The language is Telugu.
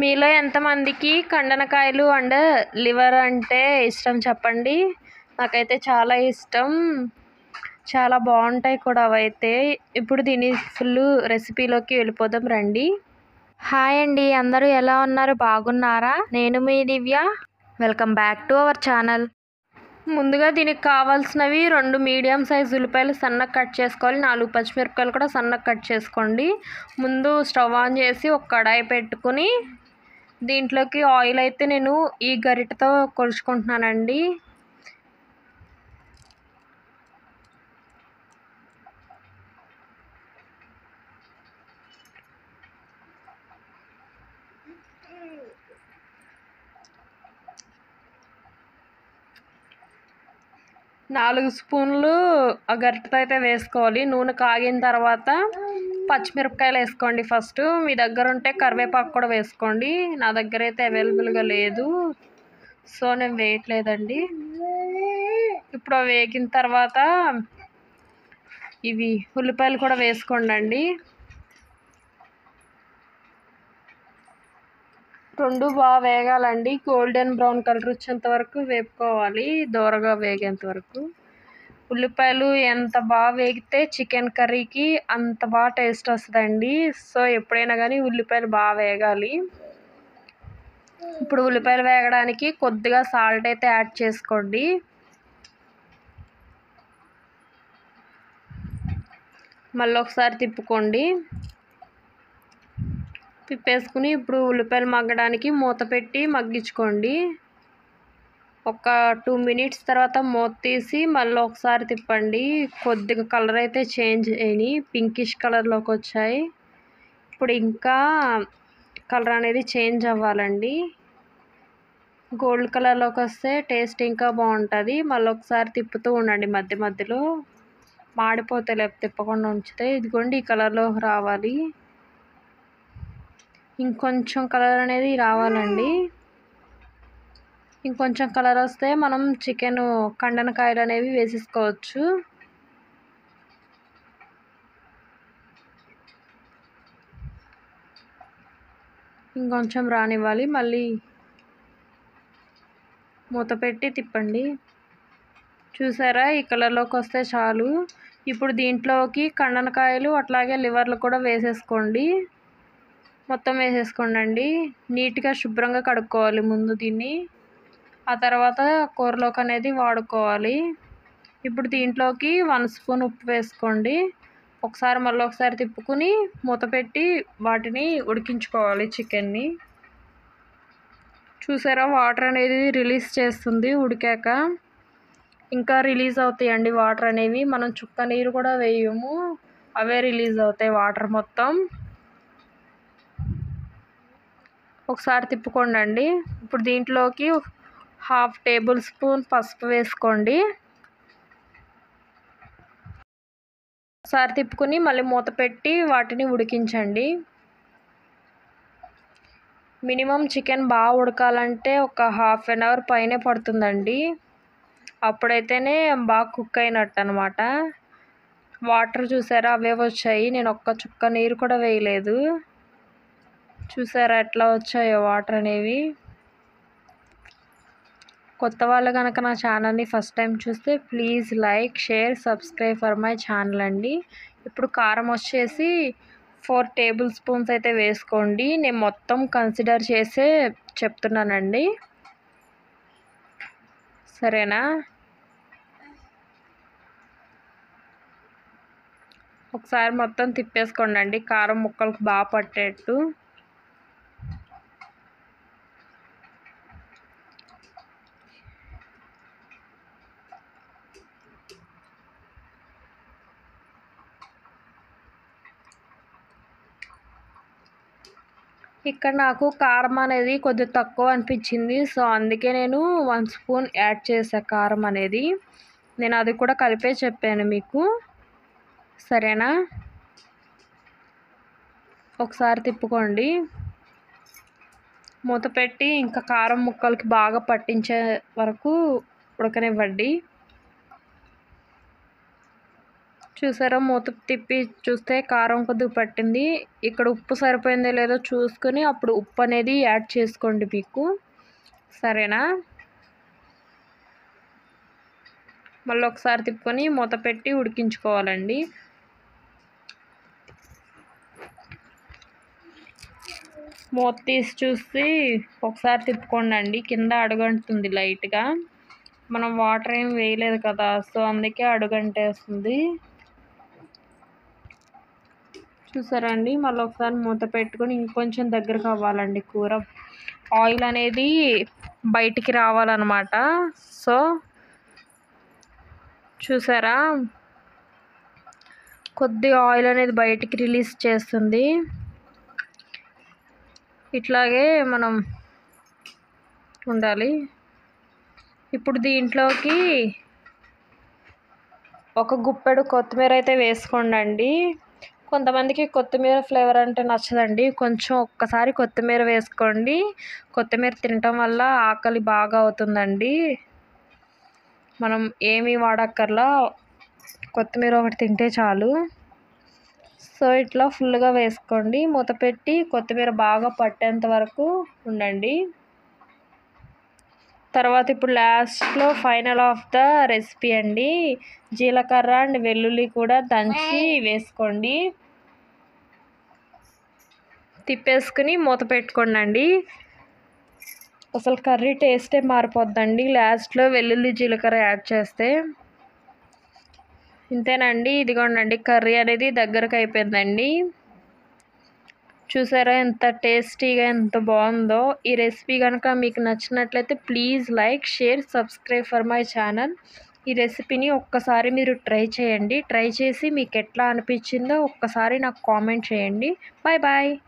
మీలో ఎంతమందికి కండనకాయలు అండ్ లివర్ అంటే ఇష్టం చెప్పండి. నాకైతే చాలా ఇష్టం, చాలా బాగుంటాయి కూడా అవైతే. ఇప్పుడు దీని ఫుల్ రెసిపీలోకి వెళ్ళిపోదాం రండి. హాయ్ అండి, అందరూ ఎలా ఉన్నారు, బాగున్నారా? నేను మీ Divya, welcome back to our channel. ముందుగా దీనికి కావాల్సినవి 2 మీడియం సైజు ఉల్లిపాయలు సన్నగా కట్ చేసుకోవాలి, 4 పచ్చిమిరపకాయలు కూడా సన్నగా కట్ చేసుకోండి. ముందు స్టవ్ ఆన్ చేసి ఒక కడాయి పెట్టుకుని దీంట్లోకి ఆయిల్ అయితే నేను ఈ గరిటతో కొలుచుకుంటున్నానండి. నాలుగు స్పూన్లు ఆ గరిటతో అయితే వేసుకోవాలి. నూనె కాగిన తర్వాత పచ్చిమిరపకాయలు వేసుకోండి. ఫస్ట్ మీ దగ్గర ఉంటే కరివేపాకు కూడా వేసుకోండి. నా దగ్గర అయితే అవైలబుల్గా లేదు, సో నేను వేయట్లేదండి. ఇప్పుడు అవి వేగిన తర్వాత ఇవి ఉల్లిపాయలు కూడా వేసుకోండి. 2 బాగా వేగాలండి, గోల్డెన్ బ్రౌన్ కలర్ వచ్చేంత వరకు వేపుకోవాలి, దోరగా వేగేంత వరకు. ఉల్లిపాయలు ఎంత బాగా వేగితే చికెన్ కర్రీకి అంత బాగా టేస్ట్ వస్తుందండి. సో ఎప్పుడైనా కానీ ఉల్లిపాయలు బాగా వేగాలి. ఇప్పుడు ఉల్లిపాయలు వేగడానికి కొద్దిగా సాల్ట్ అయితే యాడ్ చేసుకోండి. మళ్ళీ ఒకసారి తిప్పుకోండి. తిప్పేసుకుని ఇప్పుడు ఉల్లిపాయలు మగ్గడానికి మూత పెట్టి మగ్గించుకోండి. ఒక 2 మినిట్స్ తర్వాత మూత తీసి మళ్ళీ ఒకసారి తిప్పండి. కొద్దిగా కలర్ అయితే చేంజ్ అయినాయి, పింకిష్ కలర్లోకి వచ్చాయి. ఇప్పుడు ఇంకా కలర్ అనేది చేంజ్ అవ్వాలండి, గోల్డ్ కలర్లోకి వస్తే టేస్ట్ ఇంకా బాగుంటుంది. మళ్ళీ ఒకసారి తిప్పుతూ ఉండండి మధ్య మధ్యలో, మాడిపోతే లేకపోతే తిప్పకుండా ఉంచితే. ఇదిగోండి ఈ కలర్లో రావాలి, ఇంకొంచెం కలర్ అనేది రావాలండి. ఇంకొంచెం కలర్ వస్తే మనం చికెన్ కండనకాయలు అనేవి వేసేసుకోవచ్చు. ఇంకొంచెం రానివ్వాలి, మళ్ళీ మూత పెట్టి తిప్పండి. చూసారా, ఈ కలర్లోకి వస్తే చాలు. ఇప్పుడు దీంట్లోకి కండనకాయలు అట్లాగే లివర్లు కూడా వేసేసుకోండి. మొత్తం వేసేసుకోండి. నీట్గా శుభ్రంగా కడుక్కోవాలి ముందు దీన్ని, ఆ తర్వాత కూరలోకి అనేది వాడుకోవాలి. ఇప్పుడు దీంట్లోకి 1 స్పూన్ ఉప్పు వేసుకోండి. ఒకసారి మళ్ళీ ఒకసారి తిప్పుకుని మూత పెట్టి వాటిని ఉడికించుకోవాలి చికెన్ని. చూసారా, వాటర్ అనేది రిలీజ్ చేస్తుంది ఉడికాక, ఇంకా రిలీజ్ అవుతాయండి వాటర్ అనేవి. మనం చుక్క నీరు కూడా వేయము, అవే రిలీజ్ అవుతాయి వాటర్ మొత్తం. ఒకసారి తిప్పుకోండి. ఇప్పుడు దీంట్లోకి 1/2 టేబుల్ స్పూన్ పసుపు వేసుకోండి. ఒకసారి తిప్పుకుని మళ్ళీ మూత పెట్టి వాటిని ఉడికించండి. మినిమం చికెన్ బాగా ఉడకాలంటే ఒక 1/2 an hour పైనే పడుతుందండి, అప్పుడైతేనే బాగా కుక్ అయినట్టు అనమాట. వాటర్ చూసారా అవే వచ్చాయి, నేను ఒక్క చుక్క నీరు కూడా వేయలేదు. చూసారా ఎట్లా వచ్చాయో వాటర్ అనేవి. కొత్త వాళ్ళు కనుక నా ఛానల్ని ఫస్ట్ టైం చూస్తే please like, share, subscribe for my channel అండి. ఇప్పుడు కారం వచ్చేసి 4 టేబుల్ స్పూన్స్ అయితే వేసుకోండి. నేను మొత్తం కన్సిడర్ చేసే చెప్తున్నానండి, సరేనా? ఒకసారి మొత్తం తిప్పేసుకోండి కారం ముక్కలకు బాగా పట్టేట్టు. ఇక్కడ నాకు కారం అనేది కొద్దిగా తక్కువ అనిపించింది, సో అందుకే నేను 1 స్పూన్ యాడ్ చేశాను కారం అనేది. నేను అది కూడా కలిపే చెప్పాను మీకు, సరేనా? ఒకసారి తిప్పుకోండి, మూత పెట్టి ఇంకా కారం ముక్కలకి బాగా పట్టించే వరకు ఉడకనివ్వండి. చూసారా, మూత తిప్పి చూస్తే కారం కొద్దిగా పట్టింది. ఇక్కడ ఉప్పు సరిపోయిందో లేదో చూసుకొని అప్పుడు ఉప్పు అనేది యాడ్ చేసుకోండి మీకు, సరేనా? మళ్ళీ ఒకసారి తిప్పుకొని మూత పెట్టి ఉడికించుకోవాలండి. మూత తీసి చూసి ఒకసారి తిప్పుకోండి. కింద అడుగంటుంది లైట్గా, మనం వాటర్ ఏం వేయలేదు కదా, సో అందుకే అడుగంటేస్తుంది. చూసారా అండి, మళ్ళీ ఒకసారి మూత పెట్టుకొని ఇంకొంచెం దగ్గరకు అవ్వాలండి కూర. ఆయిల్ అనేది బయటికి రావాలన్నమాట. సో చూసారా, కొద్దిగా ఆయిల్ అనేది బయటికి రిలీజ్ చేస్తుంది. ఇట్లాగే మనం ఉండాలి. ఇప్పుడు దీంట్లోకి ఒక గుప్పెడు కొత్తిమీర అయితే వేసుకోండి. కొంతమందికి కొత్తిమీర ఫ్లేవర్ అంటే నచ్చదండి, కొంచెం ఒక్కసారి కొత్తిమీర వేసుకోండి. కొత్తిమీర తినటం వల్ల ఆకలి బాగా అవుతుందండి. మనం ఏమీ వాడక్కర్లా, కొత్తిమీర ఒకటి తింటే చాలు. సో ఇట్లా ఫుల్గా వేసుకోండి. మూత పెట్టి కొత్తిమీర బాగా పట్టేంత వరకు ఉండండి. తర్వాత ఇప్పుడు లాస్ట్లో ఫైనల్ ఆఫ్ ద రెసిపీ అండి, జీలకర్ర అండ్ వెల్లుల్లి కూడా దంచి వేసుకోండి. తిప్పేసుకుని మూత పెట్టుకోండి. అసలు కర్రీ టేస్టే మారిపోద్దండి లాస్ట్లో వెల్లుల్లి జీలకర్ర యాడ్ చేస్తే. ఇంతేనండి, ఇదిగోండి కర్రీ అనేది దగ్గరకు అయిపోయిందండి. చూసారా ఎంత టేస్టీగా, ఎంత బాగుందో. ఈ రెసిపీ కనుక మీకు నచ్చినట్లయితే please like, share, subscribe for my channel. ఈ రెసిపీని ఒక్కసారి మీరు ట్రై చేయండి. ట్రై చేసి మీకు ఎట్లా అనిపించిందో ఒక్కసారి నాకు కామెంట్ చేయండి. Bye bye.